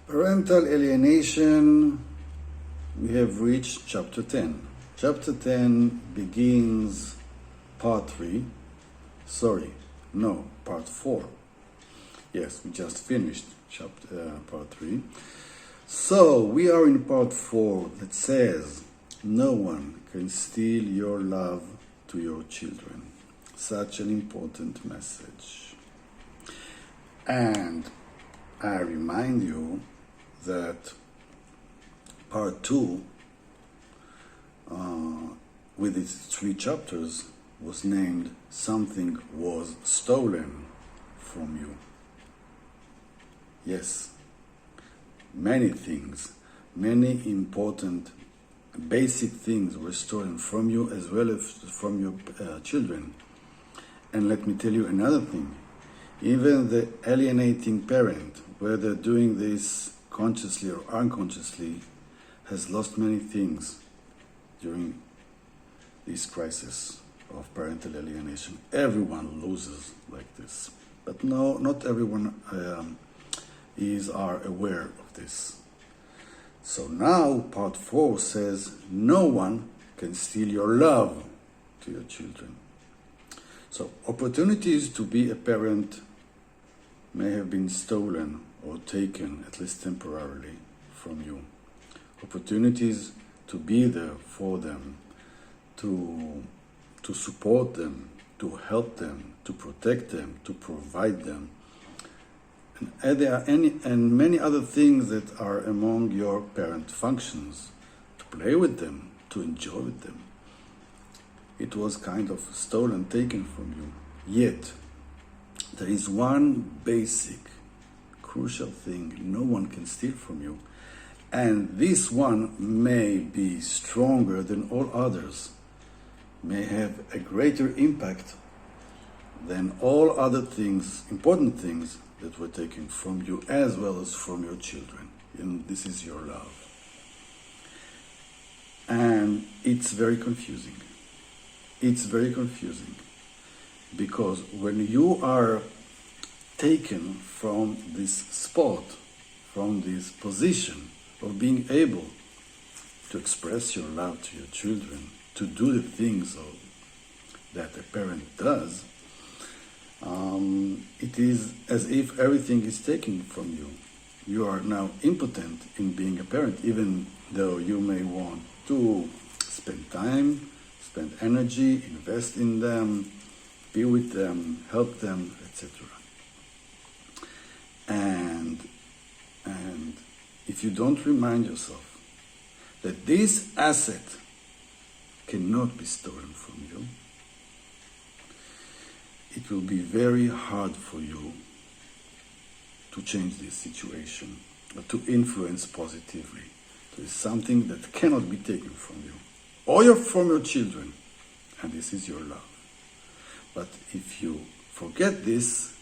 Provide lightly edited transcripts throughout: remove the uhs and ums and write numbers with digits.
Parental alienation, we have reached chapter 10. Chapter 10 begins part 3. Part 4. Yes, we just finished part 3. So we are in part 4 that says, no one can steal your love to your children. Such an important message. And I remind you that part 2, with its 3 chapters, was named Something Was Stolen from You. Yes, many things, many important basic things were stolen from you as well as from your children. And let me tell you another thing. Even the alienating parent, whether doing this consciously or unconsciously, has lost many things during this crisis of parental alienation. Everyone loses like this. But no, not everyone are aware of this. So now part 4 says, no one can steal your love to your children. So opportunities to be a parent may have been stolen or taken, at least temporarily, from you. Opportunities to be there for them, to support them, to help them, to protect them, to provide them. And there are many other things that are among your parent functions, to play with them, to enjoy with them. It was kind of stolen, taken from you. Yet, there is one basic, crucial thing no one can steal from you. And this one may be stronger than all others, may have a greater impact than all other things, important things that were taken from you as well as from your children. And this is your love. And it's very confusing. It's very confusing because when you are taken from this spot, from this position of being able to express your love to your children, to do the things that a parent does, it is as if everything is taken from you. You are now impotent in being a parent, even though you may want to spend time, spend energy, invest in them, be with them, help them, etc. And if you don't remind yourself that this asset cannot be stolen from you, it will be very hard for you to change this situation or to influence positively. There is something that cannot be taken from you or from your children, and this is your love. But if you forget this,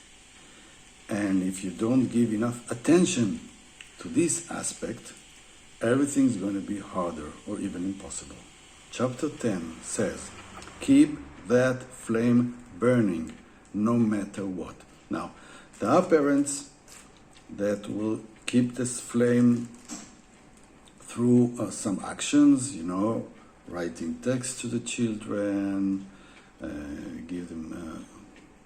and if you don't give enough attention to this aspect, everything is going to be harder or even impossible. Chapter 10 says, keep that flame burning no matter what. Now, there are parents that will keep this flame through some actions, writing text to the children, give them,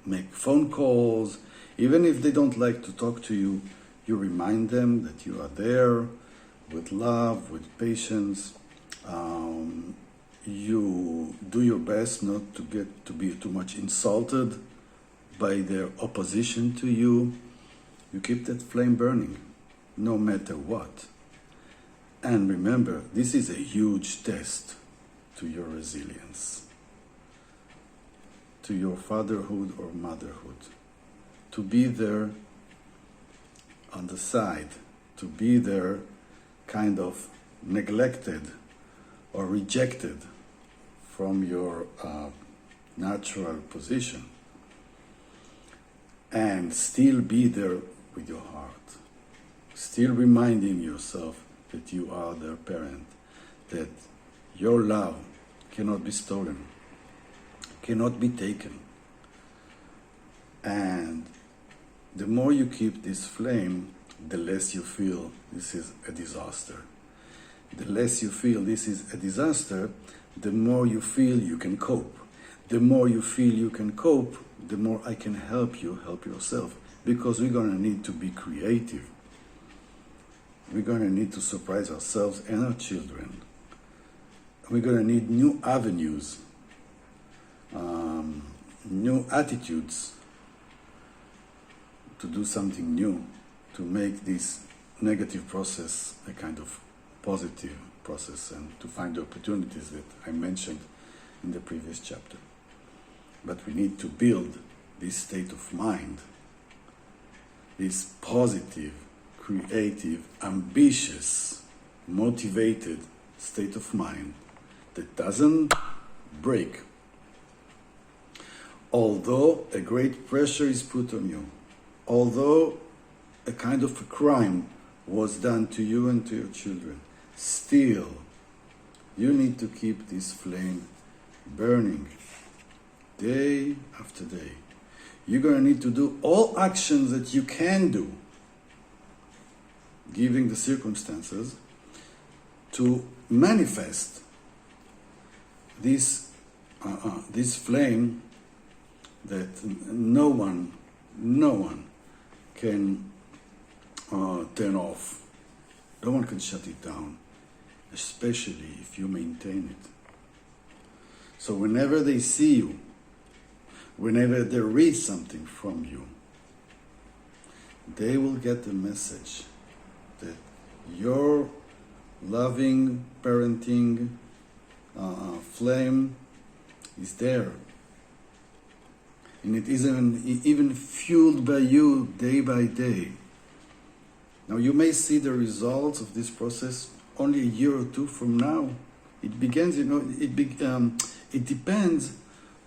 make phone calls. Even if they don't like to talk to you, you remind them that you are there with love, with patience. You do your best not to be too much insulted by their opposition to you. You keep that flame burning, no matter what. And remember, this is a huge test to your resilience, to your fatherhood or motherhood. To be there on the side, to be there kind of neglected or rejected from your natural position, and still be there with your heart, still reminding yourself that you are their parent, that your love cannot be stolen, cannot be taken. And the more you keep this flame, the less you feel this is a disaster. The less you feel this is a disaster, the more you feel you can cope. The more you feel you can cope, the more I can help you help yourself. Because we're going to need to be creative. We're going to need to surprise ourselves and our children. We're going to need new avenues, new attitudes to do something new, to make this negative process a kind of positive process and to find the opportunities that I mentioned in the previous chapter. But we need to build this state of mind, this positive, creative, ambitious, motivated state of mind that doesn't break. Although a great pressure is put on you, although a kind of a crime was done to you and to your children, still you need to keep this flame burning day after day. You're going to need to do all actions that you can do, given the circumstances, to manifest this flame that no one can turn off. No one can shut it down, especially if you maintain it. So whenever they see you, whenever they read something from you, they will get the message that your loving, parenting flame is there. And it is even fueled by you day by day. Now you may see the results of this process only a year or two from now. It begins, it depends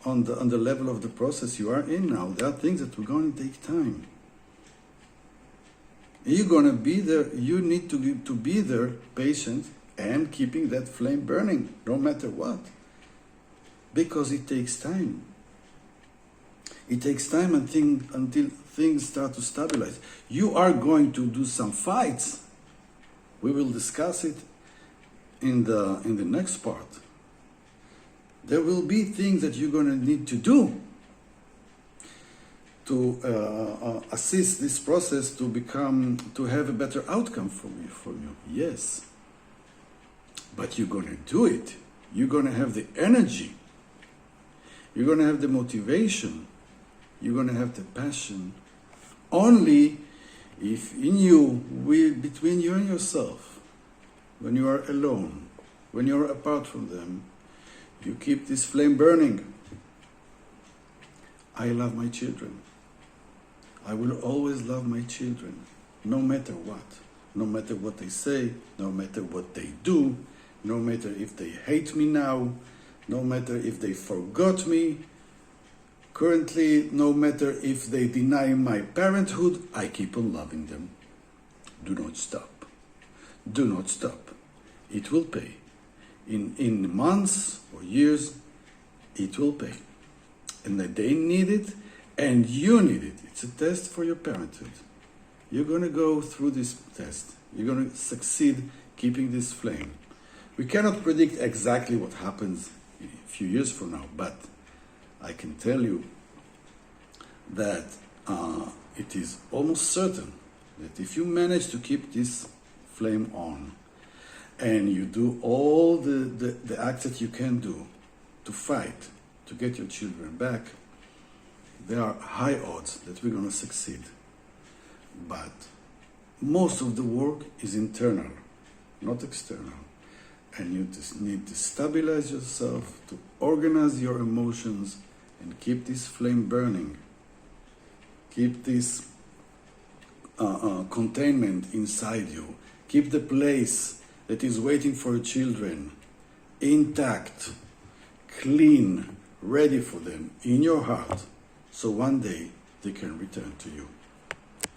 on the level of the process you are in now. There are things that are going to take time. You're going to be there. You need to be there, patient, and keeping that flame burning, no matter what. Because it takes time. It takes time until things start to stabilize. You are going to do some fights. We will discuss it in the next part. There will be things that you're going to need to do to assist this process to have a better outcome for you. Yes. But you're going to do it. You're going to have the energy. You're going to have the motivation. You're going to have the passion. Only if in you, between you and yourself, when you are alone, when you're apart from them, you keep this flame burning. I love my children. I will always love my children, no matter what. No matter what they say, no matter what they do, no matter if they hate me now, no matter if they forgot me, currently, no matter if they deny my parenthood, I keep on loving them. Do not stop. Do not stop. It will pay. In months or years, it will pay. And that they need it, and you need it. It's a test for your parenthood. You're going to go through this test. You're going to succeed keeping this flame. We cannot predict exactly what happens a few years from now, but I can tell you that it is almost certain that if you manage to keep this flame on and you do all the acts that you can do to fight, to get your children back, there are high odds that we're going to succeed. But most of the work is internal, not external. And you just need to stabilize yourself, to organize your emotions, and keep this flame burning. Keep this containment inside you. Keep the place that is waiting for your children intact, clean, ready for them in your heart, so one day they can return to you.